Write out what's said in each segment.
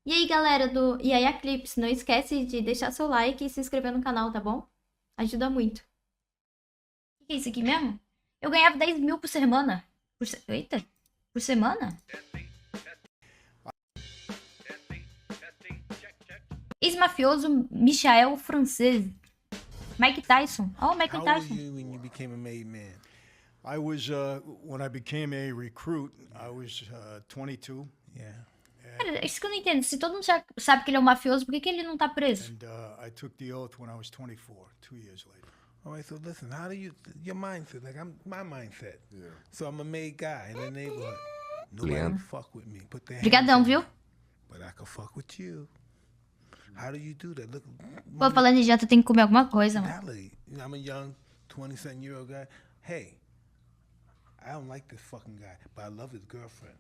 E aí, galera do E aí, Eclipse, não esquece de deixar seu like e se inscrever no canal, tá bom? Ajuda muito. O que é isso aqui mesmo? Eu ganhava 10 mil por semana. Eita, por semana? Ex-mafioso Michael Francese. Mike Tyson. Oh, Mike How were Tyson. you when you became a made man? I was when I became a recruit. I was 22. Yeah. Cara, isso que eu não entendo. Se todo mundo já sabe que ele é um mafioso, por que ele não tá preso? And I took the oath when I was 24, 2 years later. All right, so listen, how do you, your mindset, like my mindset. Yeah. So I'm a made guy in the neighborhood. Nobody Leandro. fuck with me. Put their hands Obrigadão, on viu? me, but I can fuck with you. How do you do that? Look, Pô, falando de janta, eu tenho que comer alguma coisa, mano. mentality. You know, I'm a young 27-year-old guy. Hey, I don't like this fucking guy, but I love his girlfriend.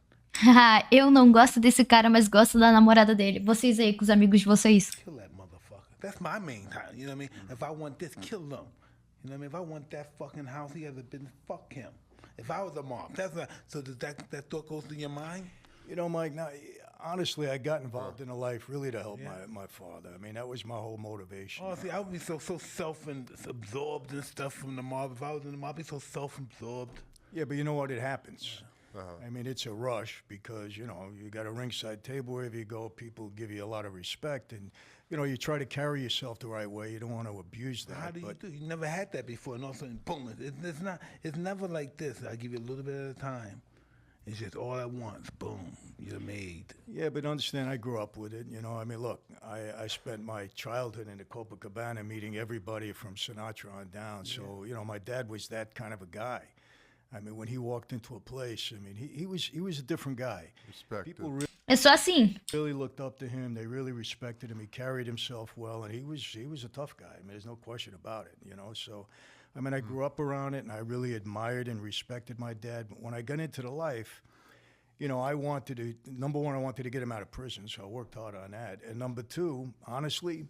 Eu não gosto desse cara, mas gosto da namorada dele. Vocês aí, com os amigos de vocês. Kill that motherfucker. That's my main time. You know what I mean? If I want this, kill them. You know what I mean? If I want that fucking house, he has a business, fuck him. If I was a mom, that's not, so does that thought goes through your mind? You know, Mike. Now, honestly, I got involved in the life really to help my father. I mean, that was my whole motivation. Oh, see, I would be so self-absorbed and stuff from the mob. If I was in the mob, I'd be so self-absorbed. Yeah, but you know what? It happens. I mean, it's a rush because, you know, you got a ringside table wherever you go. People give you a lot of respect. And, you know, you try to carry yourself the right way. You don't want to abuse that. How do you but do? You never had that before, and all of a sudden, boom! It's never like this. I give you a little bit at a time. It's just all at once. Boom! You're made. Yeah, but understand, I grew up with it. You know, I mean, look, I spent my childhood in the Copacabana meeting everybody from Sinatra on down. So, you know, my dad was that kind of a guy. I mean, when he walked into a place, I mean, he was a different guy. Respected. People Eu sou assim. really looked up to him. They really respected him. He carried himself well, and he was a tough guy. I mean, there's no question about it, you know. So, I mean, I grew up around it, and I really admired and respected my dad. But when I got into the life, you know, I wanted to, number one, I wanted to get him out of prison, so I worked hard on that. And number two, honestly,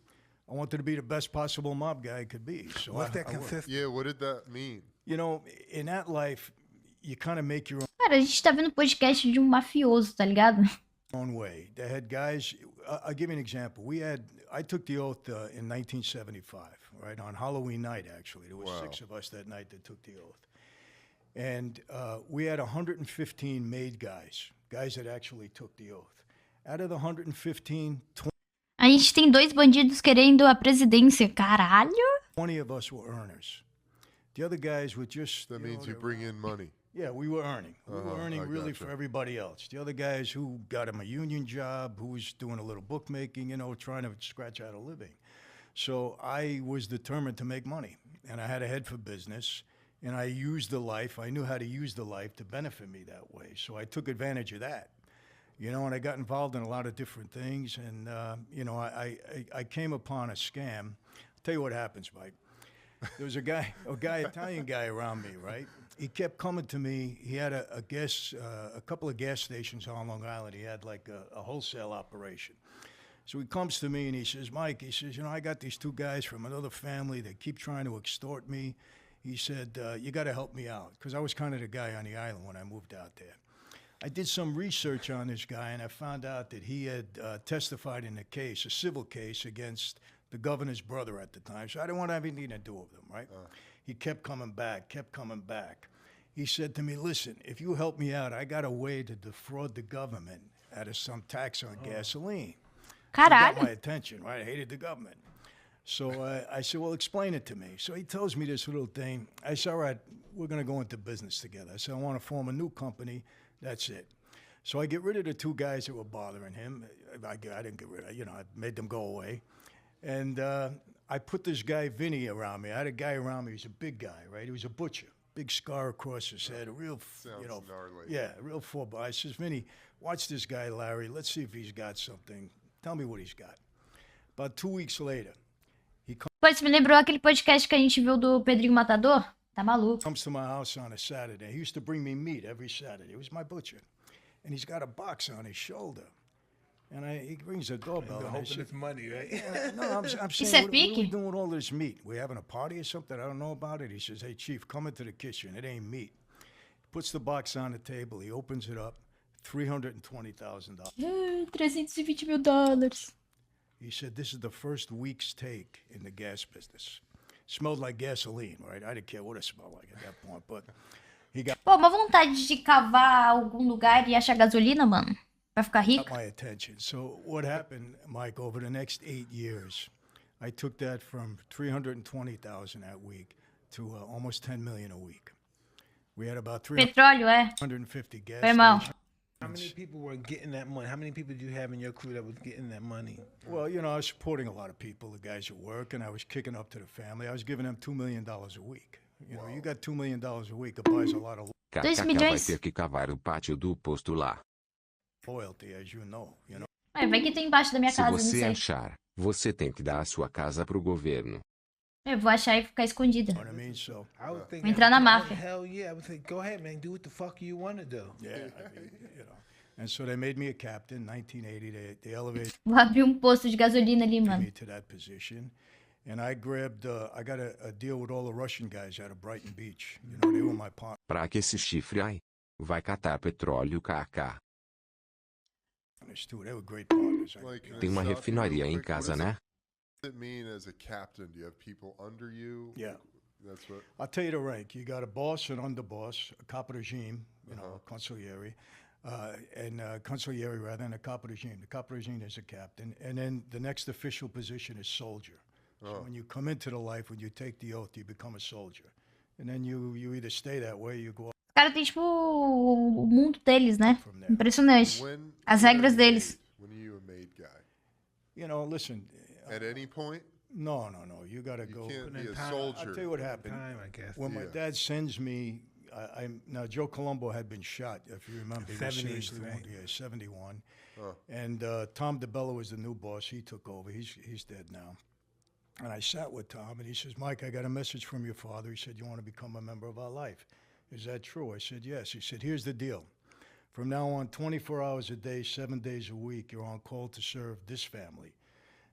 I wanted to be the best possible mob guy I could be. So What's that I worked. consist? Yeah, what did that mean? You know, in that life, you kind of make your Cara, a gente tá vendo podcast de um mafioso, tá ligado? own way. They had guys. I'll give you an example. I took the oath in 1975, right on Halloween night. Actually, there was Wow. 6 of us that night that took the oath, and we had 115 made guys that actually took the oath. Out of the 115, A gente tem 2 bandidos querendo a presidência. Caralho. 20 of us were earners. The other guys were just. That you means know, you bring in money. Yeah, we were earning. We were earning I really gotcha. for everybody else. The other guys who got him a union job, who was doing a little bookmaking, you know, trying to scratch out a living. So I was determined to make money, and I had a head for business, and I used the life. I knew how to use the life to benefit me that way. So I took advantage of that, you know, and I got involved in a lot of different things. And, you know, I came upon a scam. I'll tell you what happens, Mike. There was a guy, Italian guy around me, right? He kept coming to me. He had a couple of gas stations on Long Island. He had like a wholesale operation. So he comes to me and he says, Mike, he says, you know, I got these 2 guys from another family. They keep trying to extort me. He said, you got to help me out. Because I was kind of the guy on the island when I moved out there. I did some research on this guy, and I found out that he had testified in a case, a civil case, against the governor's brother at the time. So I didn't want to have anything to do with him, right? He kept coming back. He said to me, listen, if you help me out, I got a way to defraud the government out of some tax on gasoline. Got my Caralho. attention, right? I hated the government. So I said, well, explain it to me. So he tells me this little thing. I said, all right, we're going to go into business together. I said, I want to form a new company. That's it. So I get rid of the 2 guys that were bothering him. I didn't get rid of, you know, I made them go away. And I put this guy, Vinny, around me. I had a guy around me. He's a big guy, right? He was a butcher. Big scar across his head, a real, you know, Sounds gnarly. yeah, a real 4-bar. I says, Vinny, watch this guy, Larry. Let's see if he's got something. Tell me what he's got. About 2 weeks later, Pô, isso me lembrou aquele podcast que a gente viu do Pedrinho Matador. Tá maluco. comes to my house on a Saturday. He used to bring me meat every Saturday. He was my butcher. And he's got a box on his shoulder. And he rings the doorbell. You're And I hoping said, it's money, right? no, I'm saying, said what are we picky. doing with all this meat? We having a party or something? I don't know about it. He says, hey, Chief, come into the kitchen. It ain't meat. He puts the box on the table. He opens it up. $320,000. 320 mil dólares. He said, this is the first week's take in the gas business. Smelled like gasoline, right? I didn't care what it smelled like at that point, but he got Pô, uma vontade de cavar algum lugar e achar gasolina, mano. Pra ficar rico. my attention. So what happened, Mike, over the next 8 years, I took that from 320,000 that week to almost 10 million a week. We had about Petróleo, é. 350 gas Foi mal. stations. How many people were getting that money? How many people did you have in your crew that was getting that money? Well, you know, I was supporting a lot of people, the guys at work, and I was kicking up to the family. I was giving them $2 million a week. You know, you got $2 million a week, it buys a lot of 2 KKK vai milhões. ter que cavar o pátio do posto lá. loyalty, as you know. É, vai que tem embaixo da minha Se casa, não você sei. achar, você tem que dar a sua casa pro governo. Eu vou achar e ficar escondida. You know what I mean? So, I would think Vou entrar na máfia. Hell yeah, I would say, go ahead, man, do what the fuck you want to do. yeah, I mean, you know. And so they made me a captain in 1980. They elevated Vou abrir um posto de gasolina ali, mano. me to that position. And I grabbed, I got a deal with all the Russian guys out of Brighton Beach. You know, they were my partners Pra que esse chifre aí? Vai catar petróleo KK. too. They were great partners. Like, in Tem uma South refinaria real em quick, casa, what né? does it mean as a captain? Do you have people under you? Yeah. That's what. I'll tell you the rank. You got a boss, an underboss, a capo regime, you know, a consigliere, and consigliere rather, and a capo regime. The capo regime is a captain, and then the next official position is soldier. So when you come into the life, when you take the oath, you become a soldier, and then you either stay that way, you go Os caras têm, tipo, o mundo deles, né? from there. Impressionante. When As when are regras you deles. made? When are you a made guy? You know, listen. At any point, No. You got to you go. can't be a time- I'll soldier. tell you what happened. Time, I guess. When my Yeah. dad sends me, now Joe Colombo had been shot, if you remember. He was 70s, seriously right? wounded, yeah, 71. Oh. And Tom DeBella was the new boss. He took over. He's dead now. And I sat with Tom, and he says, Mike, I got a message from your father. He said, you want to become a member of our life. Is that true? I said, yes. He said, here's the deal. From now on, 24 hours a day, 7 days a week, you're on call to serve this family.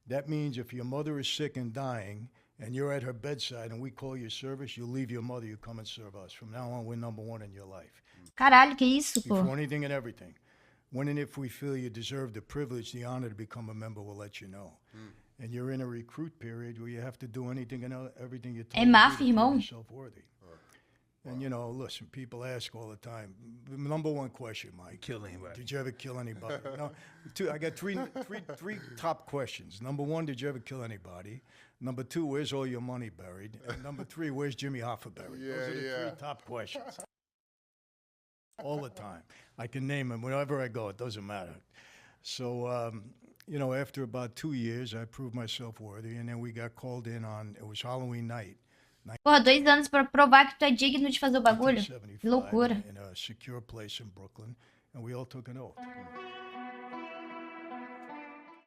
That means if your mother is sick and dying, and you're at her bedside and we call your service, you leave your mother, you come and serve us. From now on, we're number one in your life. Caralho, que isso, pô? For anything and everything. When and if we feel you deserve the privilege, the honor to become a member, we'll let you know. And you're in a recruit period where you have to do anything and everything you're told É to do máfia, to prove irmão. yourself worthy. And you know, listen, people ask all the time. Number one question, Mike. Kill anybody. Did you ever kill anybody? No, I got three top questions. Number one, did you ever kill anybody? Number two, where's all your money buried? And number three, where's Jimmy Hoffa buried? Those are the Yeah. three top questions. All the time. I can name them wherever I go. It doesn't matter. So, you know, after about 2 years, I proved myself worthy, and then we got called in on, it was Halloween night. Porra, 2 anos pra provar que tu é digno de fazer o bagulho. Que 1975, loucura. in a secure place in Brooklyn, and we all took an oath.